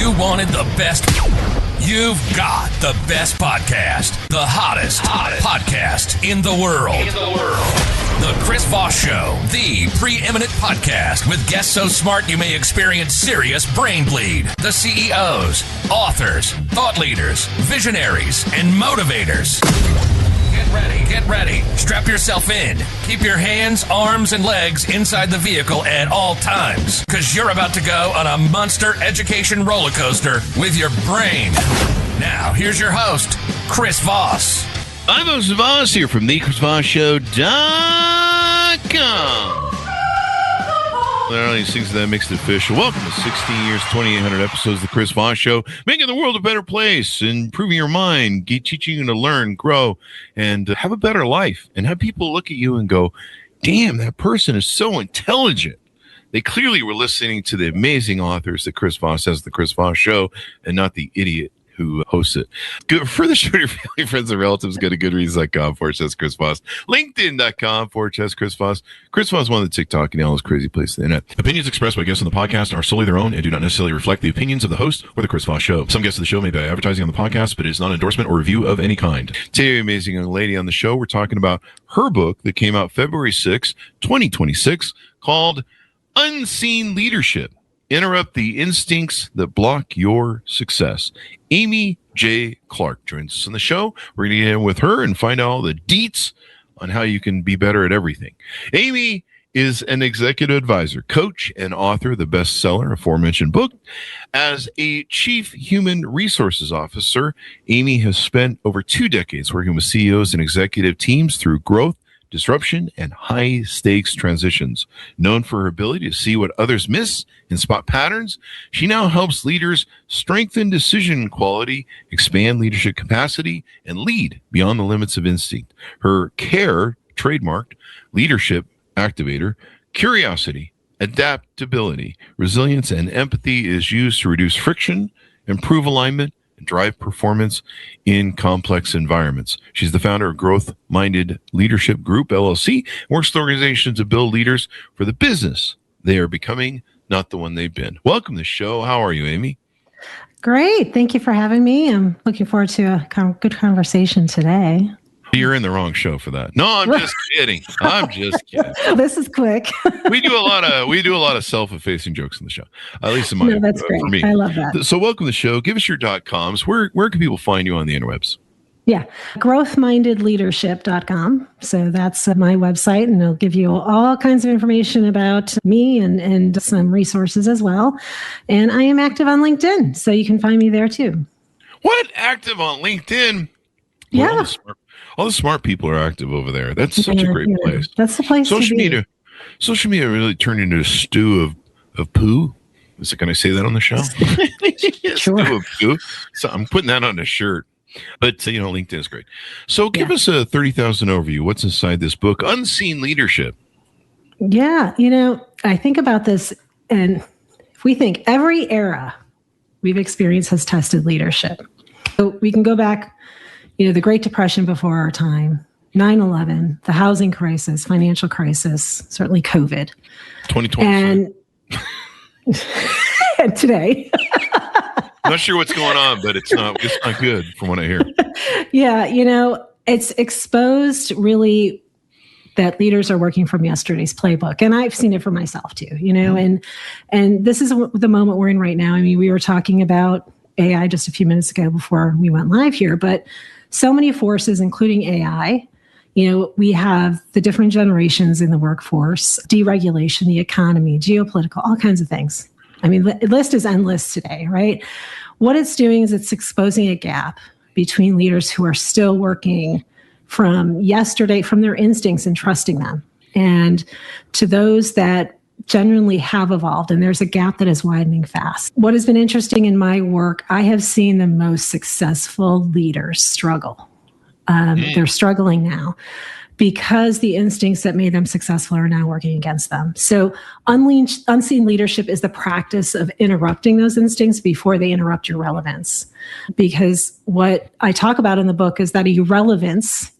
you wanted the best, you've got the best podcast, the hottest podcast in the world. The Chris Voss Show, the preeminent podcast with guests so smart you may experience serious brain bleed. The CEOs, authors, thought leaders, visionaries, and motivators. Get ready. Strap yourself in. Keep your hands, arms, and legs inside the vehicle at all times, because you're about to go on a monster education roller coaster with your brain. Now, here's your host, Chris Voss. I'm Voss here from thechrisvossshow.com. There are these things that makes it official. Welcome to 16 years, 2,800 episodes of the Chris Voss Show, making the world a better place, improving your mind, teaching you to learn, grow, and have a better life, and have people look at you and go, damn, that person is so intelligent. They clearly were listening to the amazing authors that Chris Voss has, the Chris Voss Show, and not the idiot who hosts it. For the show, your family, friends, and relatives, go to goodreads.com/Chris Voss, LinkedIn.com/Chris Voss. Chris Voss, one of the TikTok and all those crazy places on the internet. Opinions expressed by guests on the podcast are solely their own and do not necessarily reflect the opinions of the host or the Chris Voss Show. Some guests of the show may be advertising on the podcast, but it is not an endorsement or review of any kind. Today, amazing young lady on the show, we're talking about her book that came out February 6, 2026, called Unseen Leadership. Interrupt the instincts that block your success. Amy J. Clark joins us on the show. We're going to get in with her and find out all the deets on how you can be better at everything. Amy is an executive advisor, coach, and author of the bestseller, aforementioned book. As a chief human resources officer, Amy has spent over 2 decades working with CEOs and executive teams through growth, disruption, and high-stakes transitions. Known for her ability to see what others miss and spot patterns, she now helps leaders strengthen decision quality, expand leadership capacity, and lead beyond the limits of instinct. Her CARE, trademarked, Leadership Activator, curiosity, adaptability, resilience, and empathy is used to reduce friction, improve alignment, and drive performance in complex environments. She's the founder of Growth-Minded Leadership Group, LLC, works with organizations to build leaders for the business they are becoming, not the one they've been. Welcome to the show. How are you, Amy? Great. Thank you for having me. I'm looking forward to a good conversation today. You're in the wrong show for that. No, I'm just kidding. This is quick. we do a lot of self-effacing jokes in the show. At least in my that's great. For me. I love that. So welcome to the show. Give us your .coms. Where can people find you on the interwebs? Yeah, growthmindedleadership.com. So that's my website, and it'll give you all kinds of information about me and some resources as well. And I am active on LinkedIn, so you can find me there too. What? Active on LinkedIn? Yeah. All the smart people are active over there. That's such a great place. That's the place Social to be. Social media really turned into a stew of poo. Can I say that on the show? Sure. Stew of poo. So I'm putting that on a shirt. But, LinkedIn is great. So give us a 30,000 overview. What's inside this book, Unseen Leadership? Yeah. I think about this, and if we think every era we've experienced has tested leadership. So we can go back, the Great Depression before our time, 9/11, the housing crisis, financial crisis, certainly COVID. 2020. And today. I'm not sure what's going on, but it's not good from what I hear. Yeah, it's exposed really that leaders are working from yesterday's playbook. And I've seen it for myself too, and this is the moment we're in right now. I mean, we were talking about AI just a few minutes ago before we went live here, but so many forces, including AI. We have the different generations in the workforce, deregulation, the economy, geopolitical, all kinds of things. I mean, the list is endless today, right? What it's doing is it's exposing a gap between leaders who are still working from yesterday, from their instincts and trusting them, and to those that genuinely have evolved. And there's a gap that is widening fast. What has been interesting in my work, I have seen the most successful leaders struggle. They're struggling now because the instincts that made them successful are now working against them. So unseen leadership is the practice of interrupting those instincts before they interrupt your relevance. Because what I talk about in the book is that irrelevance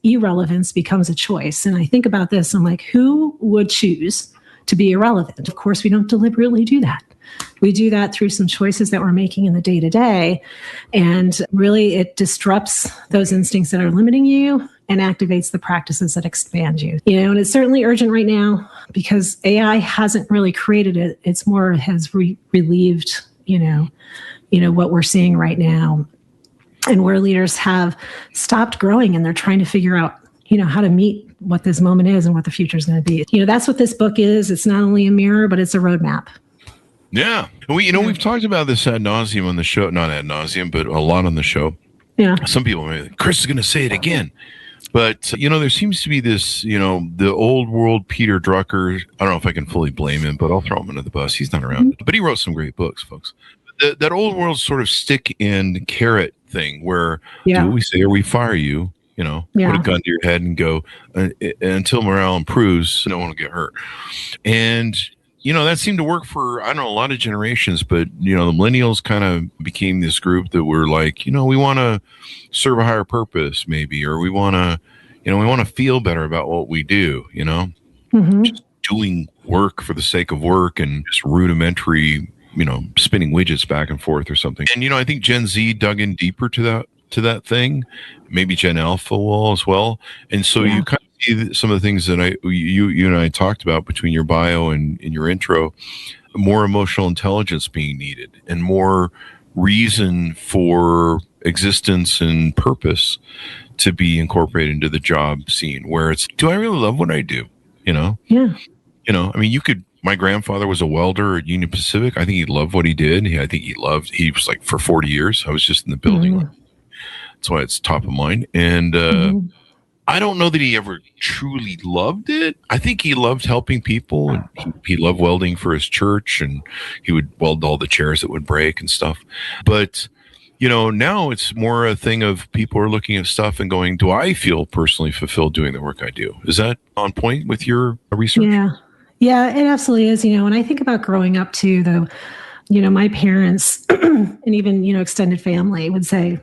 becomes a choice. And I think about this, I'm like, who would choose to be irrelevant? Of course, we don't deliberately do that. We do that through some choices that we're making in the day to day. And really, it disrupts those instincts that are limiting you and activates the practices that expand you. And it's certainly urgent right now because AI hasn't really created it. It's more has relieved, what we're seeing right now, and where leaders have stopped growing and they're trying to figure out, how to meet what this moment is and what the future is going to be. That's what this book is. It's not only a mirror, but it's a roadmap. Yeah. We've talked about this ad nauseum on the show, not ad nauseum, but a lot on the show. Yeah. Some people may think, Chris is going to say it again. But, there seems to be this, the old world Peter Drucker. I don't know if I can fully blame him, but I'll throw him under the bus. He's not around. But he wrote some great books, folks. That old world sort of stick and carrot thing where do what we say or we fire you. Put a gun to your head and go until morale improves, no one will get hurt. And, that seemed to work for, a lot of generations, but, the millennials kind of became this group that were like, we want to serve a higher purpose maybe, or we want to, feel better about what we do, just doing work for the sake of work and just rudimentary, spinning widgets back and forth or something. And, I think Gen Z dug in deeper to that thing. Maybe Gen Alpha will as well. And so you kind of see some of the things that you and I talked about between your bio and in your intro, more emotional intelligence being needed and more reason for existence and purpose to be incorporated into the job scene where it's, do I really love what I do? Yeah. My grandfather was a welder at Union Pacific. I think he loved what he did. He was like for 40 years. I was just in the building. That's why it's top of mind. And I don't know that he ever truly loved it. I think he loved helping people, and he loved welding for his church, and he would weld all the chairs that would break and stuff. But, now it's more a thing of people are looking at stuff and going, do I feel personally fulfilled doing the work I do? Is that on point with your research? Yeah, it absolutely is. When I think about growing up too, though, my parents and even, extended family would say,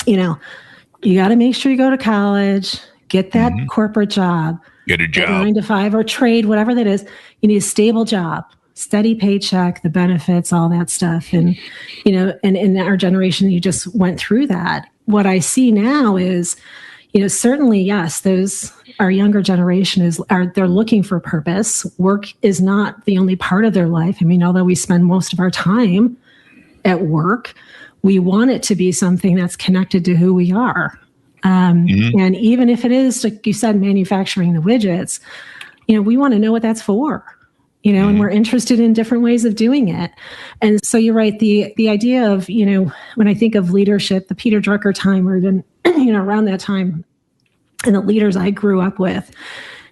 you got to make sure you go to college, get that corporate job, get a job, 9 to 5 or trade, whatever that is. You need a stable job, steady paycheck, the benefits, all that stuff. And, and in our generation, you just went through that. What I see now is, certainly, yes, our younger generation they're looking for purpose. Work is not the only part of their life. Although we spend most of our time at work, we want it to be something that's connected to who we are. And even if it is, like you said, manufacturing the widgets, we want to know what that's for, and we're interested in different ways of doing it. And so you're right. The idea of, when I think of leadership, the Peter Drucker time, or even, around that time, and the leaders I grew up with,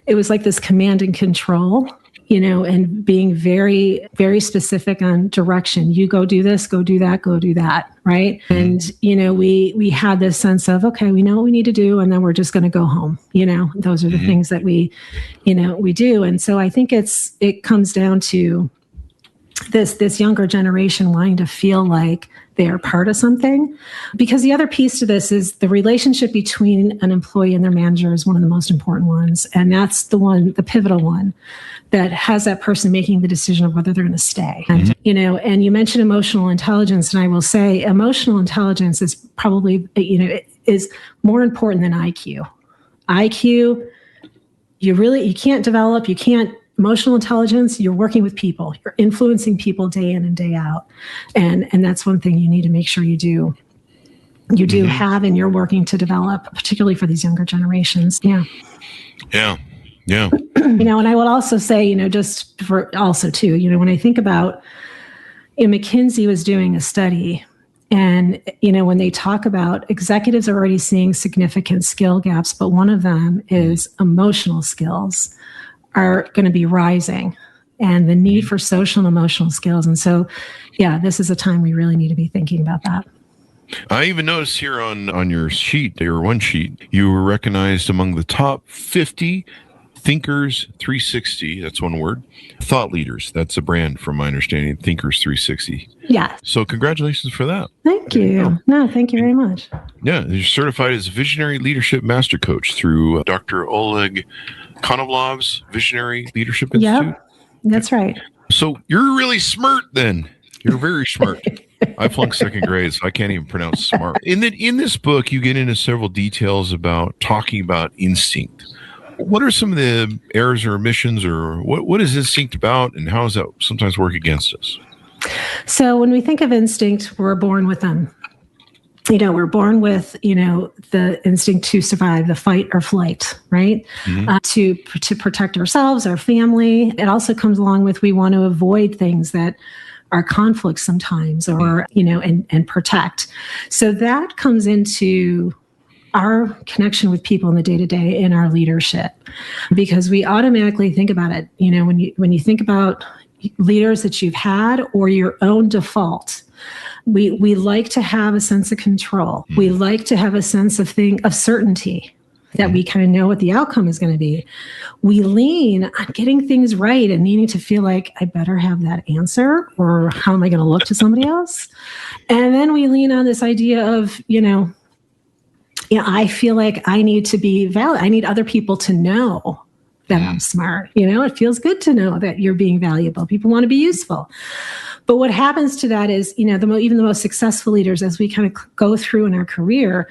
it was like this command and control, and being very, very specific on direction. You go do this, go do that, right? And, we had this sense of, okay, we know what we need to do, and then we're just going to go home. Those are the things that we do. And so I think it comes down to this younger generation wanting to feel like they are part of something. Because the other piece to this is the relationship between an employee and their manager is one of the most important ones. And that's the pivotal one that has that person making the decision of whether they're going to stay. And, and you mentioned emotional intelligence, and I will say emotional intelligence is probably, is more important than IQ. IQ, you can't develop, emotional intelligence, you're working with people, you're influencing people day in and day out. And that's one thing you need to make sure you do have, and you're working to develop, particularly for these younger generations. Yeah. And I would also say, just for also too, when I think about, McKinsey was doing a study, and, when they talk about executives are already seeing significant skill gaps, but one of them is emotional skills are going to be rising, and the need for social and emotional skills. And so, this is a time we really need to be thinking about that. I even noticed here on your sheet, your one sheet, you were recognized among the top 50 Thinkers 360, that's one word, thought leaders. That's a brand from my understanding, Thinkers 360. Yeah. So congratulations for that. Thank you. No, thank you very much. Yeah, you're certified as Visionary Leadership Master Coach through Dr. Oleg Konovlov's Visionary Leadership Institute. Yep, that's right. So you're really smart then. You're very smart. I flunked second grade, so I can't even pronounce smart. In this book, you get into several details about talking about instinct. What are some of the errors or omissions, or what is instinct about, and how does that sometimes work against us? So when we think of instinct, we're born with them. We're born with, the instinct to survive, the fight or flight, right? Mm-hmm. To protect ourselves, our family. It also comes along with, we want to avoid things that are conflicts sometimes, or, and protect. So that comes into our connection with people in the day-to-day in our leadership, because we automatically think about it. When you think about leaders that you've had or your own default, we like to have a sense of control. We like to have a sense of certainty, that we kind of know what the outcome is going to be. We lean on getting things right and needing to feel like, I better have that answer, or how am I going to look to somebody else? And then we lean on this idea of, I feel like I need to be valid. I need other people to know that I'm smart. It feels good to know that you're being valuable. People want to be useful. But what happens to that is, even the most successful leaders, as we kind of go through in our career,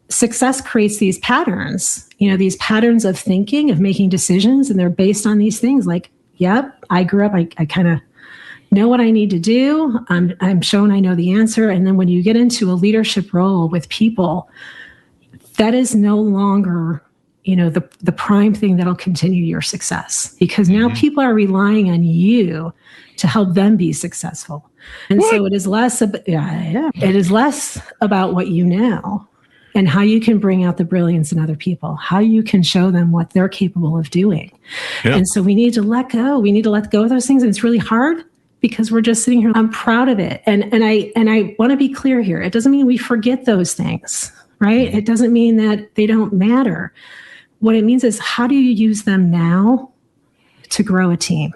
success creates these patterns, these patterns of thinking, of making decisions, and they're based on these things like, yep, I grew up, I kind of know what I need to do. I'm shown I know the answer. And then when you get into a leadership role with people, that is no longer, the prime thing that'll continue your success, because now people are relying on you to help them be successful. And so it is less about what you know and how you can bring out the brilliance in other people, how you can show them what they're capable of doing. Yeah. And so we need to let go. We need to let go of those things. And it's really hard, because we're just sitting here. I'm proud of it. And I want to be clear here. It doesn't mean we forget those things, right? It doesn't mean that they don't matter. What it means is, how do you use them now to grow a team?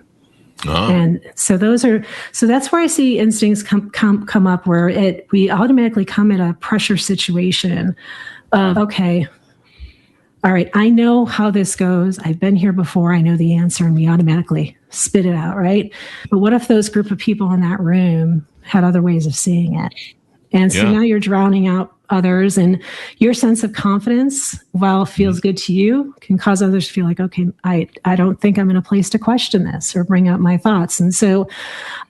Oh. And so that's where I see instincts come up, where we automatically come at a pressure situation of, okay, all right, I know how this goes. I've been here before. I know the answer, and we automatically spit it out, right? But what if those group of people in that room had other ways of seeing it? And so now you're drowning out others, and your sense of confidence, while it feels good to you, can cause others to feel like, okay, I don't think I'm in a place to question this or bring out my thoughts. And so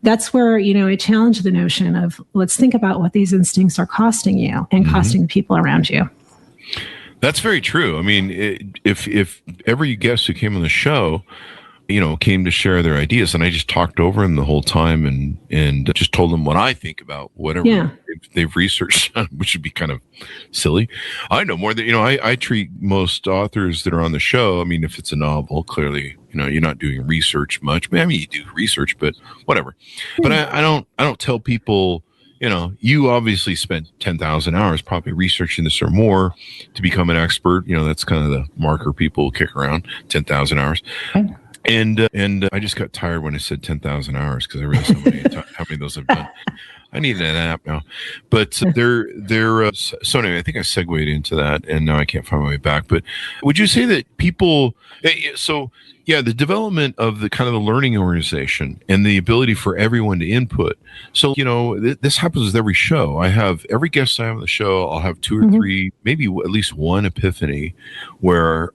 that's where, I challenge the notion of, let's think about what these instincts are costing you and costing the people around you. That's very true. I mean, if every guest who came on the show, came to share their ideas, and I just talked over them the whole time and just told them what I think about whatever they've researched, which would be kind of silly. I know more than, I treat most authors that are on the show. I mean, if it's a novel, clearly, you're not doing research much. I mean, you do research, but whatever. But I don't tell people, you obviously spent 10,000 hours probably researching this or more to become an expert. That's kind of the marker people kick around, 10,000 hours. Okay. And I just got tired when I said 10,000 hours, because I realized how many of those I've done. I need an app now. But so anyway, I think I segued into that, and now I can't find my way back. But would you say that people, the development of the kind of the learning organization and the ability for everyone to input. So, this happens with every show. I have every guest I have on the show, I'll have two or three, maybe at least one epiphany where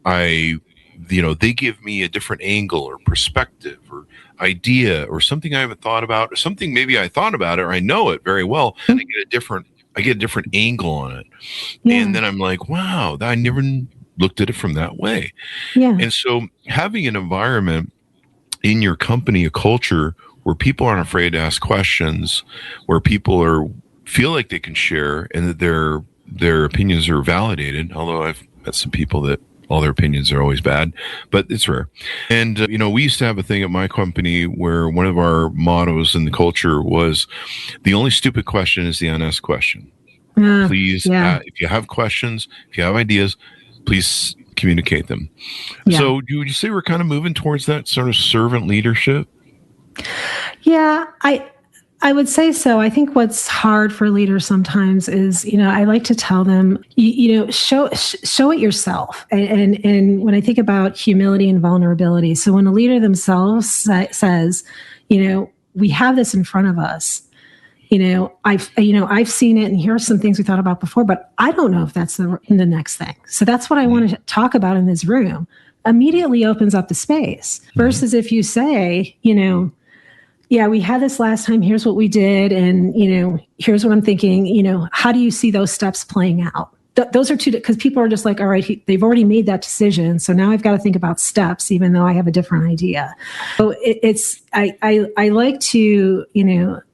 they give me a different angle or perspective or idea or something I haven't thought about, or something maybe I thought about it or I know it very well, and I get a different angle on it. Yeah. And then I'm like, wow, I never looked at it from that way. Yeah. And so having an environment in your company, a culture where people aren't afraid to ask questions, where people feel like they can share and that their opinions are validated, although I've met some people that all their opinions are always bad, but it's rare. And, we used to have a thing at my company where one of our mottos in the culture was, the only stupid question is the unasked question. Please, if you have questions, if you have ideas, please communicate them. Yeah. So would you say we're kind of moving towards that sort of servant leadership? Yeah, I would say so. I think what's hard for leaders sometimes is, I like to tell them, show it yourself. And when I think about humility and vulnerability, so when a leader themselves says, we have this in front of us. I've seen it, and here are some things we thought about before, but I don't know if that's the next thing. So that's what I want to talk about in this room. Immediately opens up the space versus if you say, yeah, we had this last time, here's what we did. And, here's what I'm thinking, how do you see those steps playing out? Those are two, because people are just like, all right, they've already made that decision. So now I've got to think about steps, even though I have a different idea. So I like to,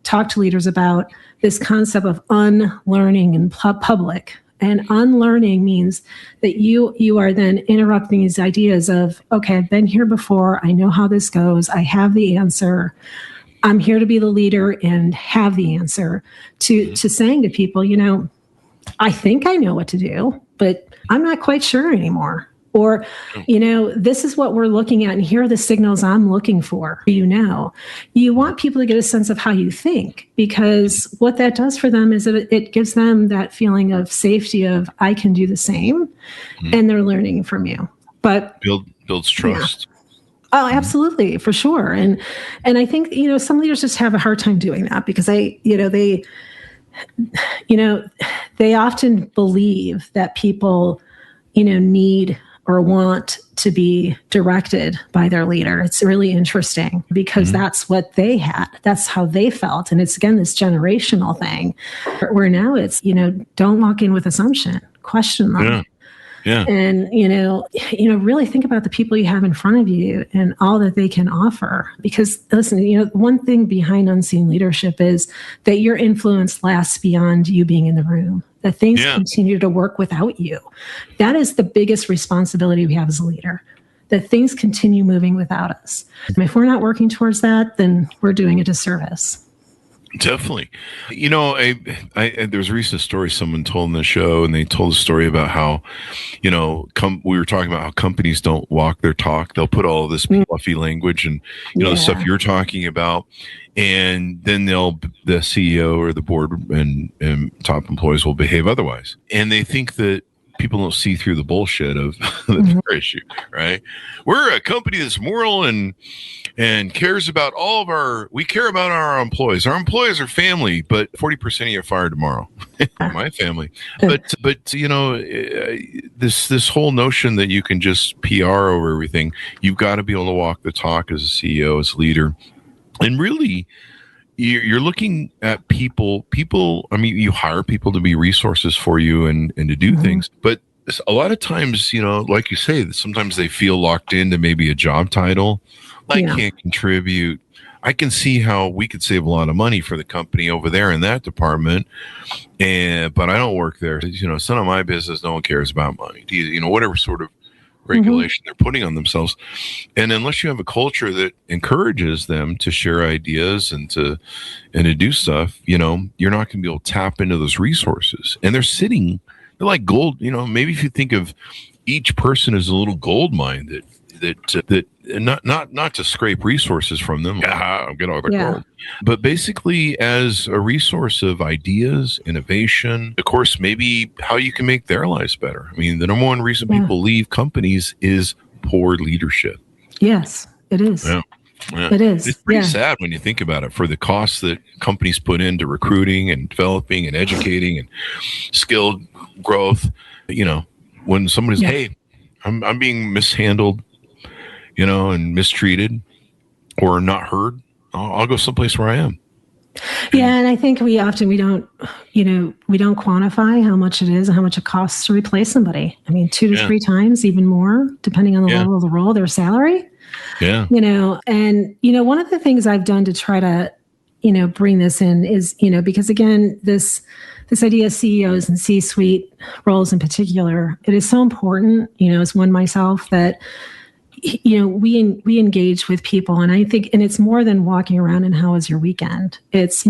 talk to leaders about this concept of unlearning in public. And unlearning means that you are then interrupting these ideas of, okay, I've been here before. I know how this goes. I have the answer. I'm here to be the leader and have the answer to saying to people, I think I know what to do, but I'm not quite sure anymore. Or, this is what we're looking at, and here are the signals I'm looking for. You want people to get a sense of how you think, because what that does for them is it gives them that feeling of safety of, I can do the same, and they're learning from you. But builds trust. Yeah. Oh, absolutely, for sure. And I think, some leaders just have a hard time doing that because they often believe that people, need or want to be directed by their leader. It's really interesting because that's what they had. That's how they felt. And it's, again, this generational thing where now it's, don't walk in with assumption, question them. Yeah. Yeah. And, really think about the people you have in front of you and all that they can offer. Because listen, one thing behind unseen leadership is that your influence lasts beyond you being in the room, that things continue to work without you. That is the biggest responsibility we have as a leader, that things continue moving without us. And if we're not working towards that, then we're doing a disservice. Definitely. There's a recent story someone told in the show, and they told a story about how, we were talking about how companies don't walk their talk. They'll put all of this fluffy language and, the stuff you're talking about. And then the CEO or the board and top employees will behave otherwise. And they think that people don't see through the bullshit of the issue, right? We're a company that's moral and cares about we care about our employees. Our employees are family, but 40% of you are fired tomorrow. My family. But this whole notion that you can just PR over everything, you've got to be able to walk the talk as a CEO, as a leader. And really, you're looking at people, you hire people to be resources for you and to do things. But a lot of times, like you say, sometimes they feel locked into maybe a job title. I can't contribute. I can see how we could save a lot of money for the company over there in that department. But I don't work there. It's none of my business. No one cares about money. Whatever sort of regulation they're putting on themselves. And unless you have a culture that encourages them to share ideas and to do stuff, you're not going to be able to tap into those resources. And they're like gold. Maybe if you think of each person as a little gold mine that not to scrape resources from them, I'll get all the gold, but basically as a resource of ideas, innovation, of course, maybe how you can make their lives better. I mean, the number one reason people leave companies is poor leadership. Yes, it is. Yeah. It is. It's pretty sad when you think about it, for the costs that companies put into recruiting and developing and educating and skill growth. When somebody's, hey, I'm being mishandled, and mistreated or not heard, I'll go someplace where I am. Yeah. And I think we don't quantify how much it is and how much it costs to replace somebody. I mean, 2 to 3 times, even more, depending on the level of the role, their salary. Yeah. And one of the things I've done to try to, bring this in is, because again, this idea of CEOs and C-suite roles in particular, it is so important, as one myself, that we engage with people. And I think, and it's more than walking around and how was your weekend? It's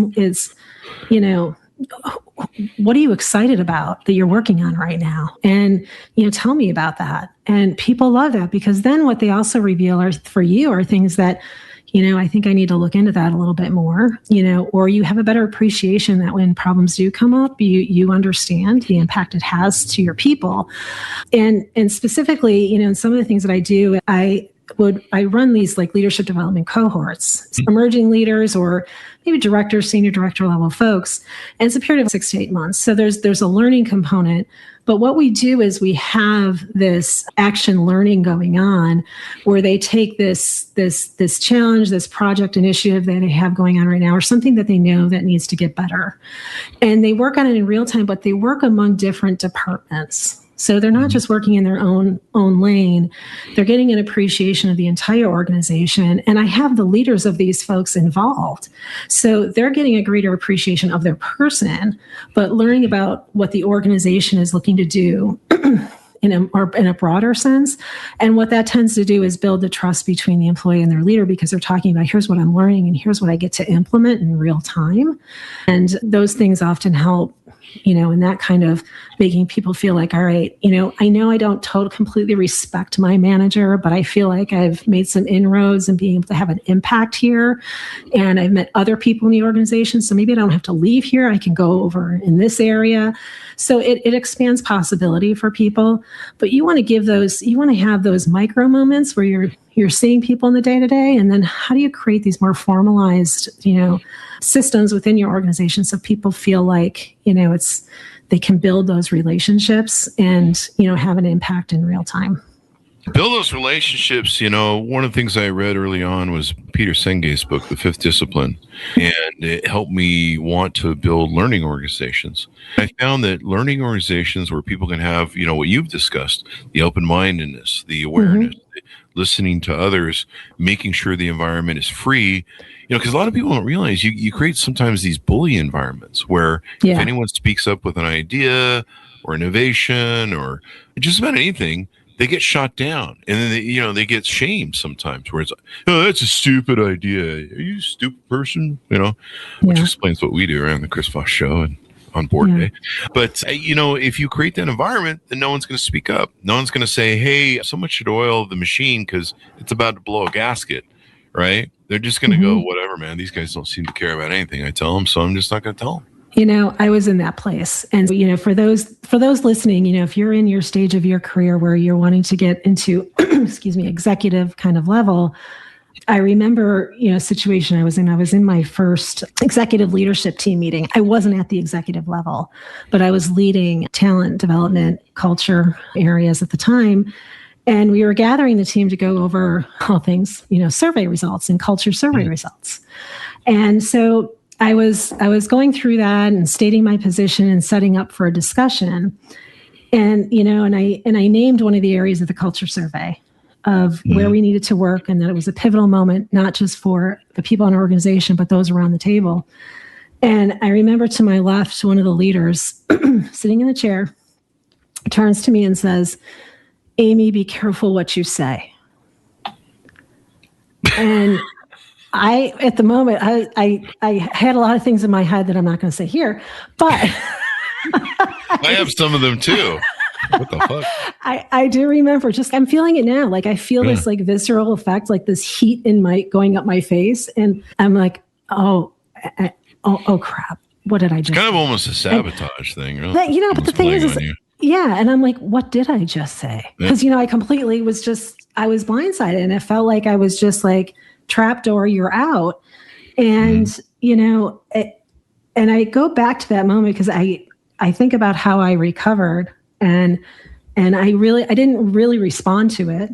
what are you excited about that you're working on right now? And, tell me about that. And people love that, because then what they also reveal are things that, I think I need to look into that a little bit more, or you have a better appreciation that when problems do come up, you understand the impact it has to your people. And specifically, in some of the things that I do, I I run these like leadership development cohorts, emerging leaders or maybe directors, senior director level folks. And it's a period of 6 to 8 months. So there's a learning component. But what we do is we have this action learning going on where they take this challenge, this project initiative that they have going on right now, or something that they know that needs to get better. And they work on it in real time, but they work among different departments. So they're not just working in their own lane. They're getting an appreciation of the entire organization. And I have the leaders of these folks involved. So they're getting a greater appreciation of their person, but learning about what the organization is looking to do in a broader sense. And what that tends to do is build the trust between the employee and their leader, because they're talking about, here's what I'm learning and here's what I get to implement in real time. And those things often help, in that kind of making people feel like, all right, I know I don't completely respect my manager, but I feel like I've made some inroads and being able to have an impact here. And I've met other people in the organization. So maybe I don't have to leave here. I can go over in this area. So it expands possibility for people, but you want to have those micro moments where you're seeing people in the day-to-day. And then how do you create these more formalized, systems within your organization so people feel like, they can build those relationships and, have an impact in real time. Build those relationships. One of the things I read early on was Peter Senge's book, The Fifth Discipline, and it helped me want to build learning organizations. I found that learning organizations where people can have, what you've discussed, the open-mindedness, the awareness, the listening to others, making sure the environment is free, because a lot of people don't realize you create sometimes these bully environments where if anyone speaks up with an idea or innovation or just about anything, they get shot down, and then they get shamed sometimes. Where it's like, "Oh, that's a stupid idea. Are you a stupid person?" Which explains what we do around the Chris Voss Show and on board day. But if you create that environment, then no one's going to speak up. No one's going to say, "Hey, someone should oil the machine because it's about to blow a gasket." Right? They're just going to go, "Whatever, man. These guys don't seem to care about anything I tell them, so I'm just not going to tell them." I was in that place. And, for those listening, if you're in your stage of your career where you're wanting to get into, executive kind of level, I remember, a situation I was in my first executive leadership team meeting. I wasn't at the executive level, but I was leading talent development culture areas at the time. And we were gathering the team to go over all things, survey results and culture survey results. And so I was going through that and stating my position and setting up for a discussion. And, and I named one of the areas of the culture survey of where we needed to work, and that it was a pivotal moment, not just for the people in our organization, but those around the table. And I remember to my left, one of the leaders sitting in the chair turns to me and says, "Amy, be careful what you say." And at the moment, I had a lot of things in my head that I'm not going to say here, but I have some of them too. What the fuck? I do remember, I'm feeling it now. Like I feel this like visceral effect, like this heat going up my face. And I'm like, oh crap. What did I just It's kind of almost a sabotage thing, really. But the thing is and I'm like, what did I just say? Because, I completely I was blindsided, and it felt like I was just like, trapdoor, you're out. And, and I go back to that moment because I think about how I recovered, and I didn't really respond to it.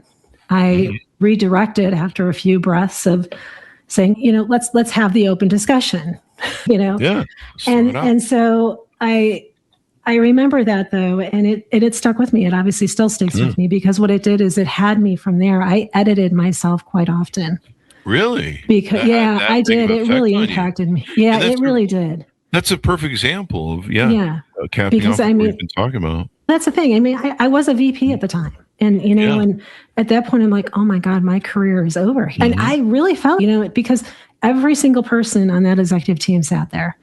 I redirected after a few breaths of saying, let's have the open discussion, Yeah. And so I remember that though, and it stuck with me. It obviously still sticks with me, because what it did is it had me from there. I edited myself quite often. Really? Because I did. It really impacted me. Yeah, it really did. That's a perfect example of capping off what we've been talking about. That's the thing. I mean, I was a VP at the time, and and at that point, I'm like, oh my God, my career is over. And I really felt, because every single person on that executive team sat there,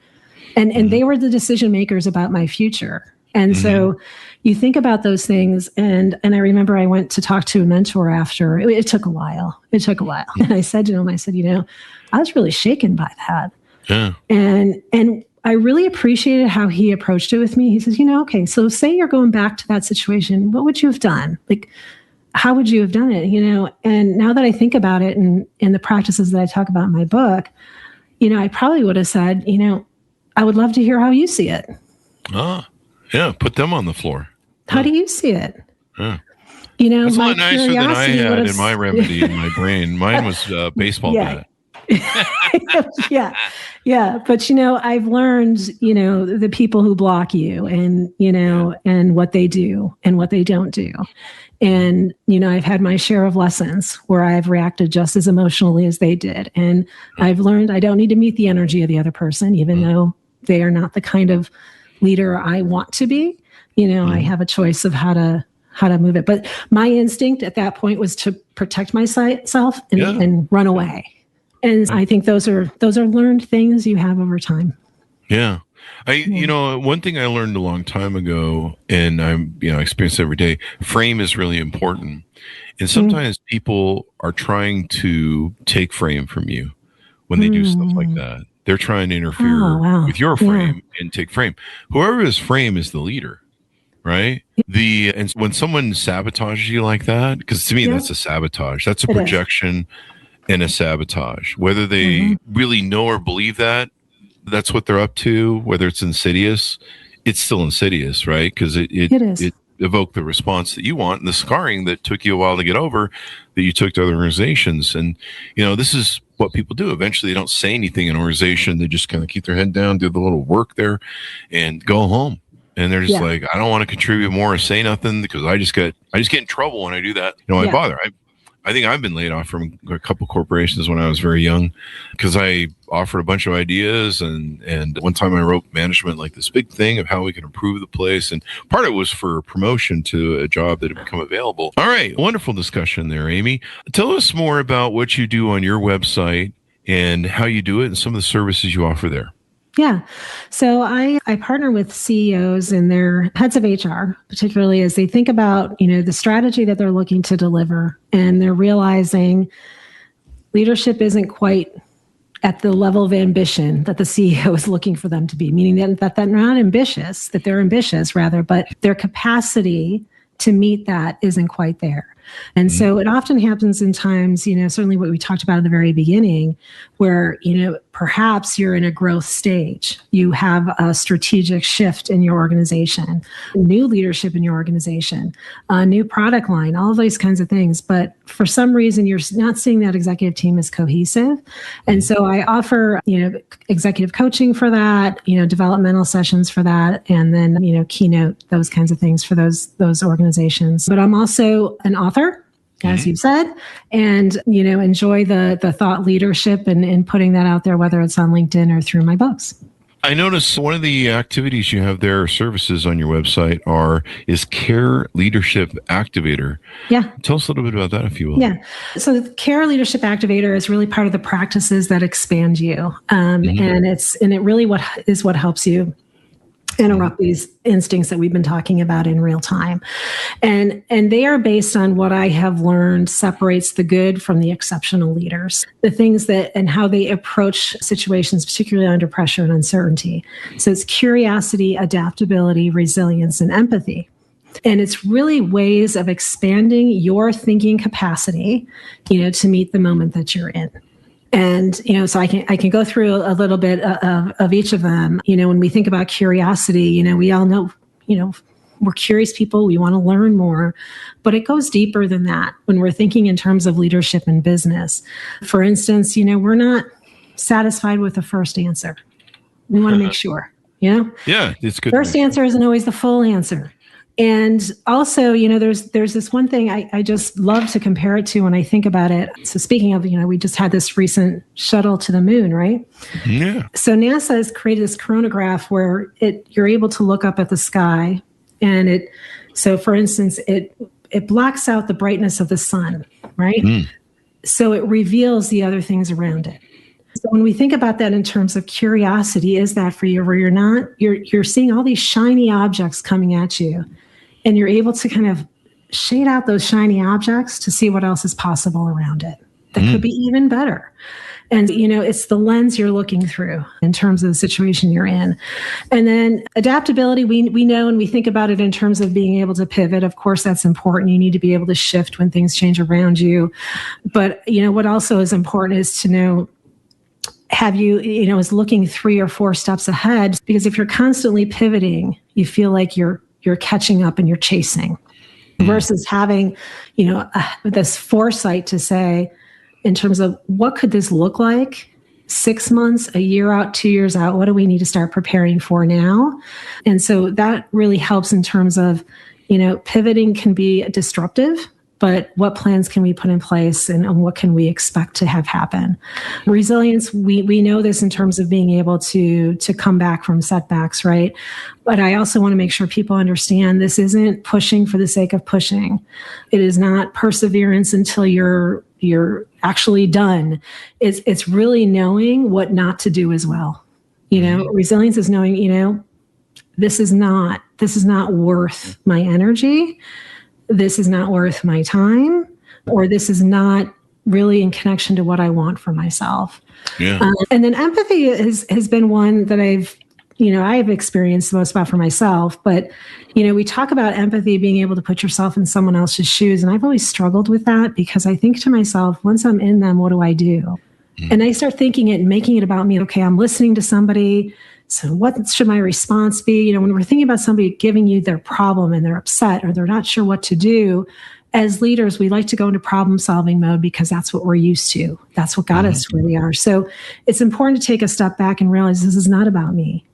and they were the decision makers about my future. And so you think about those things. And I remember I went to talk to a mentor after. It took a while. And I said to him, I was really shaken by that. Yeah. And I really appreciated how he approached it with me. He says, okay, so say you're going back to that situation. What would you have done? Like, how would you have done it? And now that I think about it and the practices that I talk about in my book, I probably would have said, I would love to hear how you see it. Yeah. Put them on the floor. How do you see it? Yeah. That's a my lot nicer than I had have... in my remedy in my brain. Mine was a baseball bat. Yeah. But, I've learned, the people who block you and, and what they do and what they don't do. And, I've had my share of lessons where I've reacted just as emotionally as they did. And I've learned I don't need to meet the energy of the other person, even though they are not the kind of leader I want to be. I have a choice of how to move it. But my instinct at that point was to protect myself and run away. And I think those are learned things you have over time. Yeah. One thing I learned a long time ago, and I'm, experience every day, frame is really important. And sometimes people are trying to take frame from you when they do stuff like that. They're trying to interfere with your frame and take frame. Whoever is frame is the leader, right? And when someone sabotages you like that, because to me, that's a sabotage. That's a projection and a sabotage. Whether they really know or believe that's what they're up to, whether it's insidious, it's still insidious, right? Because it evoked the response that you want and the scarring that took you a while to get over that you took to other organizations. And, this is what people do. Eventually they don't say anything in an organization. They just kind of keep their head down, do the little work there and go home. And they're just like, I don't want to contribute more or say nothing because I just get in trouble when I do that. I bother. I think I've been laid off from a couple corporations when I was very young because I offered a bunch of ideas. And one time I wrote management like this big thing of how we can improve the place. And part of it was for promotion to a job that had become available. All right. Wonderful discussion there, Amy. Tell us more about what you do on your website and how you do it and some of the services you offer there. Yeah. So I partner with CEOs and their heads of HR, particularly as they think about, the strategy that they're looking to deliver. And they're realizing leadership isn't quite at the level of ambition that the CEO is looking for them to be, meaning that they're not ambitious, that they're ambitious rather, but their capacity to meet that isn't quite there. And so it often happens in times, certainly what we talked about in the very beginning, where, perhaps you're in a growth stage. You have a strategic shift in your organization, new leadership in your organization, a new product line, all of these kinds of things. But for some reason, you're not seeing that executive team as cohesive. And so I offer, executive coaching for that, developmental sessions for that, and then, keynote, those kinds of things for those organizations. But I'm also an author, as you've said, and, enjoy the thought leadership and putting that out there, whether it's on LinkedIn or through my books. I noticed one of the activities you have there, or services on your website, is CARE Leadership Activator. Yeah. Tell us a little bit about that, if you will. Yeah. So the CARE Leadership Activator is really part of the practices that expand you. And it really what helps you interrupt these instincts that we've been talking about in real time. And they are based on what I have learned separates the good from the exceptional leaders, the things and how they approach situations, particularly under pressure and uncertainty. So it's curiosity, adaptability, resilience, and empathy. And it's really ways of expanding your thinking capacity, to meet the moment that you're in. And, so I can go through a little bit of each of them. When we think about curiosity, we all know, we're curious people. We want to learn more, but it goes deeper than that when we're thinking in terms of leadership and business. For instance, we're not satisfied with the first answer. We want to make sure, Yeah, it's good. First answer isn't always the full answer. And also, there's this one thing I just love to compare it to when I think about it. So speaking of, we just had this recent shuttle to the moon, right? Yeah. So NASA has created this coronagraph where you're able to look up at the sky, and so for instance, it blocks out the brightness of the sun, right? So it reveals the other things around it. So when we think about that in terms of curiosity, is that for you where you're seeing all these shiny objects coming at you, and you're able to kind of shade out those shiny objects to see what else is possible around it that could be even better. And, it's the lens you're looking through in terms of the situation you're in. And then adaptability, we know, and we think about it in terms of being able to pivot. Of course, that's important. You need to be able to shift when things change around you. But, what also is important is to know, have you, is looking 3 or 4 steps ahead, because if you're constantly pivoting, you feel like you're catching up and you're chasing, versus having, this foresight to say, in terms of what could this look like 6 months, a year out, 2 years out, what do we need to start preparing for now? And so that really helps in terms of, pivoting can be disruptive, but what plans can we put in place, and what can we expect to have happen? Resilience, we know this in terms of being able to come back from setbacks, right? But I also want to make sure people understand this isn't pushing for the sake of pushing. It is not perseverance until you're actually done. It's really knowing what not to do as well. Resilience is knowing, this is not worth my energy. This is not worth my time, or this is not really in connection to what I want for myself. Yeah. And then empathy has been one that I've experienced the most about for myself. But, we talk about empathy, being able to put yourself in someone else's shoes. And I've always struggled with that, because I think to myself, once I'm in them, what do I do? And I start thinking it and making it about me. Okay, I'm listening to somebody. So what should my response be? When we're thinking about somebody giving you their problem and they're upset or they're not sure what to do, as leaders, we like to go into problem solving mode because that's what we're used to. That's what got us where we are. So it's important to take a step back and realize this is not about me.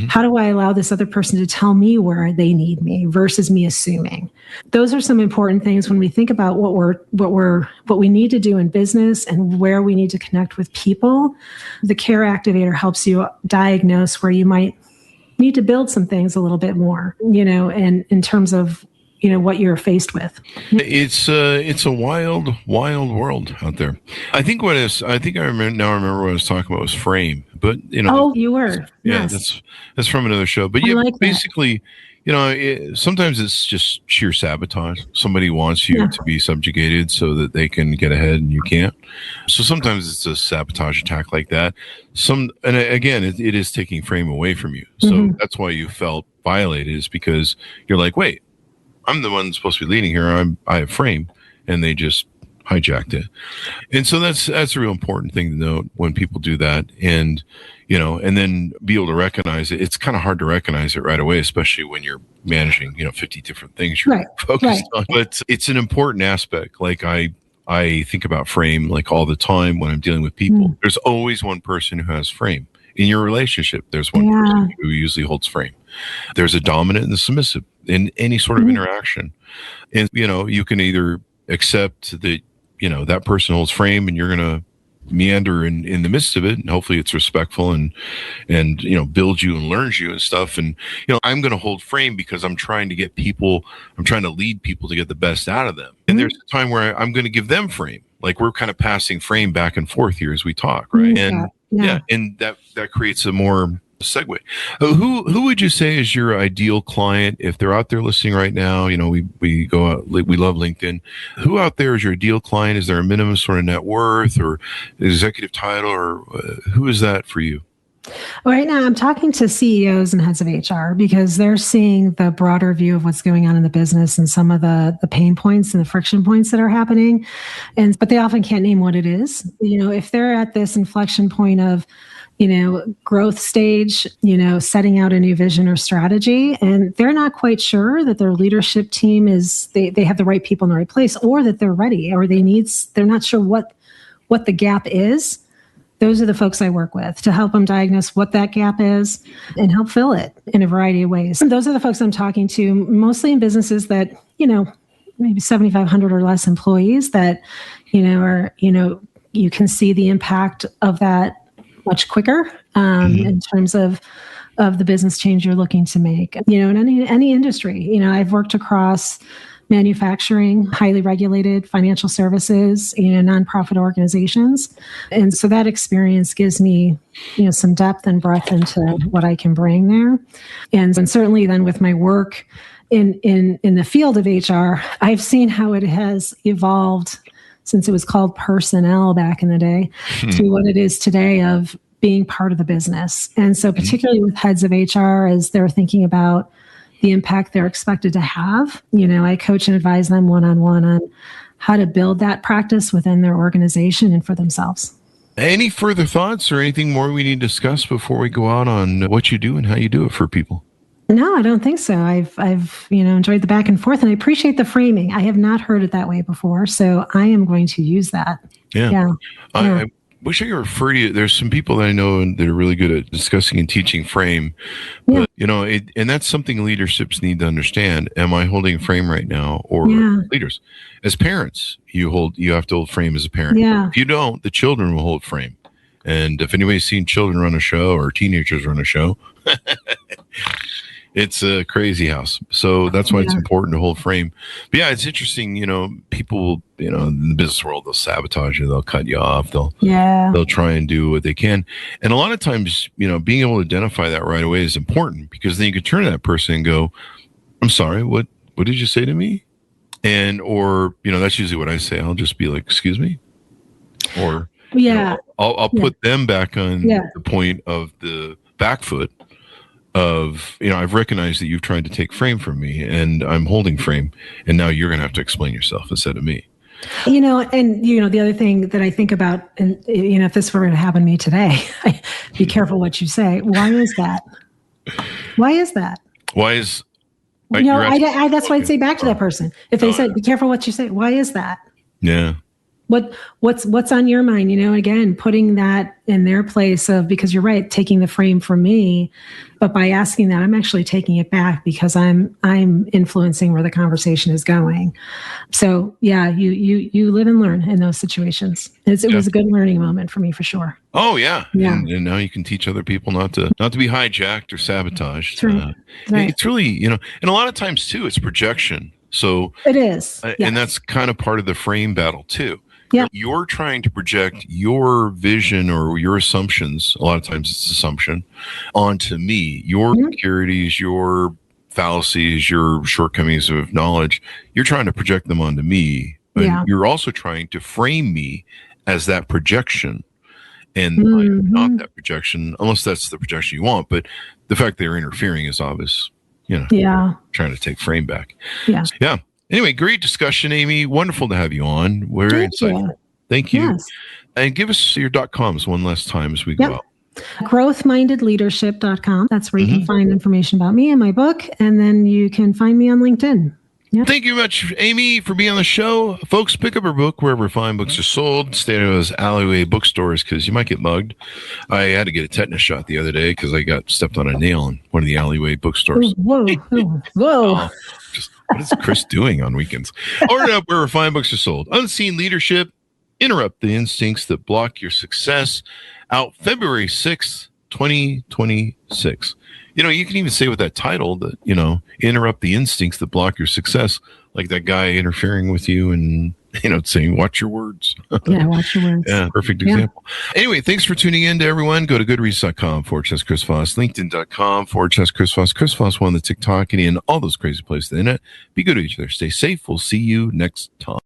How do I allow this other person to tell me where they need me versus me assuming? Those are some important things when we think about what we need to do in business and where we need to connect with people. The CARE Activator helps you diagnose where you might need to build some things a little bit more, and in terms of what you're faced with. It's a wild world out there. I remember what I was talking about was frame, but Oh, you were. Yeah, yes. that's from another show. But yeah, like basically, sometimes it's just sheer sabotage. Somebody wants you to be subjugated so that they can get ahead and you can't. So sometimes it's a sabotage attack like that. And again, it is taking frame away from you. So that's why you felt violated, is because you're like, wait, I'm the one supposed to be leading here. I have frame, and they just hijacked it. And so that's a real important thing to note when people do that, and then be able to recognize it. It's kind of hard to recognize it right away, especially when you're managing 50 different things you're focused on. But it's an important aspect. Like I think about frame like all the time when I'm dealing with people. There's always one person who has frame. In your relationship, there's one person who usually holds frame. There's a dominant and a submissive in any sort of interaction. And, you can either accept that, that person holds frame and you're going to meander in the midst of it. And hopefully it's respectful and builds you and learns you and stuff. And, I'm going to hold frame because I'm trying to lead people to get the best out of them. And there's a time where I'm going to give them frame. Like we're kind of passing frame back and forth here as we talk. Right. And and that creates a more segue. Who would you say is your ideal client if they're out there listening right now? We go out, we love LinkedIn. Who out there is your ideal client? Is there a minimum sort of net worth or executive title, or who is that for you? Right now, I'm talking to CEOs and heads of HR because they're seeing the broader view of what's going on in the business and some of the pain points and the friction points that are happening. But they often can't name what it is. If they're at this inflection point of, growth stage, setting out a new vision or strategy, and they're not quite sure that their leadership team they have the right people in the right place, or that they're ready, or they're not sure what the gap is. Those are the folks I work with to help them diagnose what that gap is and help fill it in a variety of ways. And those are the folks I'm talking to, mostly in businesses that, maybe 7,500 or less employees that, are, you can see the impact of that much quicker in terms of the business change you're looking to make. In any industry, I've worked across manufacturing, highly regulated financial services, nonprofit organizations. And so that experience gives me, some depth and breadth into what I can bring there. And certainly then with my work in the field of HR, I've seen how it has evolved since it was called personnel back in the day, to what it is today of being part of the business. And so particularly with heads of HR, as they're thinking about the impact they're expected to have, I coach and advise them one-on-one on how to build that practice within their organization and for themselves. Any further thoughts or anything more we need to discuss before we go out on what you do and how you do it for people? No, I don't think so. I've enjoyed the back and forth, and I appreciate the framing. I have not heard it that way before, so I am going to use that. Yeah. I wish I could refer to you. There's some people that I know that are really good at discussing and teaching frame, but and that's something leaderships need to understand. Am I holding frame right now, or leaders? As parents, you have to hold frame as a parent. Yeah. If you don't, the children will hold frame. And if anybody's seen children run a show or teenagers run a show, it's a crazy house. So that's why it's important to hold frame. But yeah, it's interesting. People, in the business world, they'll sabotage you. They'll cut you off. They'll try and do what they can. And a lot of times, being able to identify that right away is important, because then you can turn to that person and go, I'm sorry, what did you say to me? Or that's usually what I say. I'll just be like, excuse me. Or, I'll put them back on the point of the back foot of, I've recognized that you've tried to take frame from me, and I'm holding frame, and now you're going to have to explain yourself instead of me. The other thing that I think about, and if this were going to happen to me today, be careful what you say. Why is that? Why is that? Why is? That's why I'd say back to that person. If they said, be careful what you say, why is that? Yeah. What's on your mind? Again, putting that in their place of, because you're right, taking the frame from me, but by asking that, I'm actually taking it back because I'm influencing where the conversation is going. So yeah, you live and learn in those situations. It was a good learning moment for me, for sure. Oh yeah. And now you can teach other people not to be hijacked or sabotaged. Right. It's really, and a lot of times too, it's projection. So it is. And that's kind of part of the frame battle too. Yeah. You're trying to project your vision or your assumptions, a lot of times it's assumption, onto me. Your insecurities, your fallacies, your shortcomings of knowledge, you're trying to project them onto me. But you're also trying to frame me as that projection. And I'm not that projection, unless that's the projection you want. But the fact they're interfering is obvious, trying to take frame back. Yeah. Yeah. Anyway, great discussion, Amy. Wonderful to have you on. Very insightful. Thank you. Yes. And give us your .coms one last time as we go out. Growthmindedleadership.com. That's where you can find information about me and my book. And then you can find me on LinkedIn. Yep. Thank you much, Amy, for being on the show. Folks, pick up her book wherever fine books are sold. Stay in those alleyway bookstores because you might get mugged. I had to get a tetanus shot the other day because I got stepped on a nail in one of the alleyway bookstores. Whoa. What is Chris doing on weekends? Order it up wherever fine books are sold. Unseen Leadership, Interrupt the Instincts That Block Your Success, out February 6th, 2026. You can even say with that title that, interrupt the instincts that block your success, like that guy interfering with you and, saying, watch your words. Yeah, watch your words. Yeah, perfect example. Anyway, thanks for tuning in to everyone. Go to goodreads.com/Chris Voss, LinkedIn.com/Chris Voss, Chris Voss, one, the TikTok, and all those crazy places on the internet. Be good to each other. Stay safe. We'll see you next time.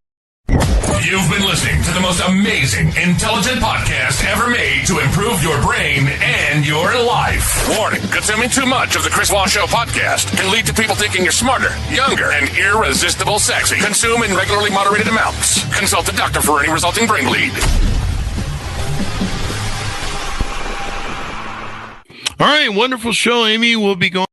You've been listening to the most amazing, intelligent podcast ever made to improve your brain and your life. Warning, consuming too much of the Chris Voss Show podcast can lead to people thinking you're smarter, younger, and irresistible sexy. Consume in regularly moderated amounts. Consult a doctor for any resulting brain bleed. All right, wonderful show, Amy. We'll be going